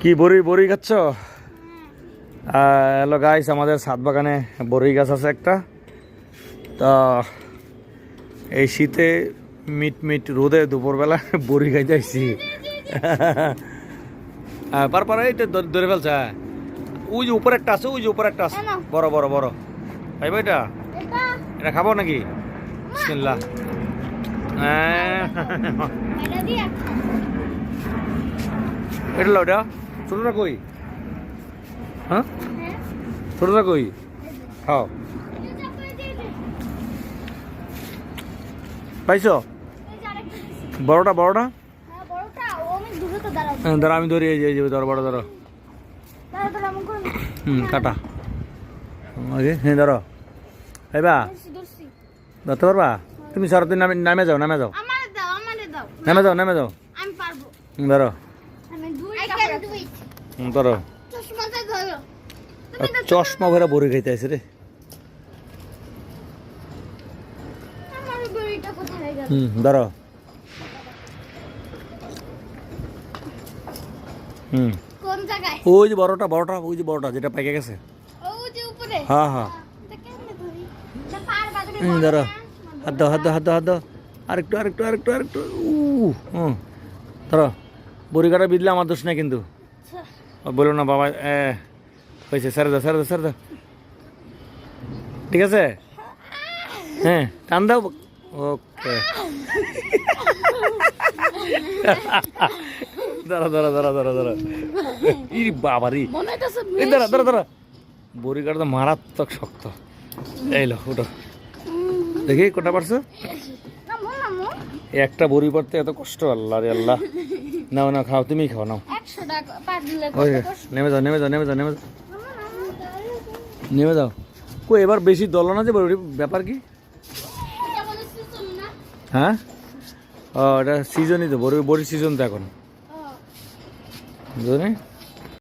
কি বড়ি বড়ি খাচ্ছ? হ্যালো গাইস, আমাদের ছাদ বাগানে বড়ি গাছ আছে একটা। তা এই শীতে মিট মিট রোদে দুপুরবেলা বড়ি খাইতে আসছি। পার এইটা ধরে ফেলছে। ওই যে উপরে একটা আছে, ওই যে উপরে একটা আছে, বড় বড় বড়। খাইব এটা? এটা খাবো নাকি? বিসমিল্লাহ। এটা লো, এটা ছোটটা কই? হ্যাঁ, ছোটটা কই? খাও। পাইছো বড়টা? বড়টা দাঁড়া, আমি ধরি। এই যে ধরো, বড় ধরো। কাটা। হ্যাঁ ধরো। খাইবা? ধরতে পারবা? তুমি সরতে নামে যাও, নামে যাও, নামে যাও, নামে যাও। ধরো ধরো। চশমা ভরে বড়ি খাইতে আছে রে। ধরো। ওই যে বড়টা, বড়টা, ওই যে বড়টা যেটা পেকে গেছে। হ্যাঁ হ্যাঁ। ধরো, হাত দাও, হাত দাও, হাত দাও, হাত দাও। আরেকটু, আরেকটু, আরেকটু, আরেকটু। ধরো। বড়ি কাটা বিদলে আমার দোষ নাই কিন্তু। বলো না বাবা। হয়েছে, স্যার দাও, স্যার দাও, স্যার দাও। ঠিক আছে? হ্যাঁ, টান দাও। ওকে। দাঁড়া দাঁড়া দাঁড়া দাঁড়া দাঁড়া। ই বাবারি। দাঁড়া দাঁড়া দাঁড়া। বড়ি কাটা তো মারাত্মক শক্ত। এই লো, ওটা দেখি কোটা পারছো? একটা বড়ি পারতে এত কষ্ট? আল্লাহ রে আল্লাহ। নাও না, খাও, তুমি খাও, নাও। নেমে যাও, নেমে যাও, নেমে যাও, নেমে যাও, নেমে যাও। কই এবার বেশি দল না যে বড়ি, ব্যাপার কি? হ্যাঁ, ও এটা সিজনই তো, বড়ির সিজন তো এখন, বুঝলি?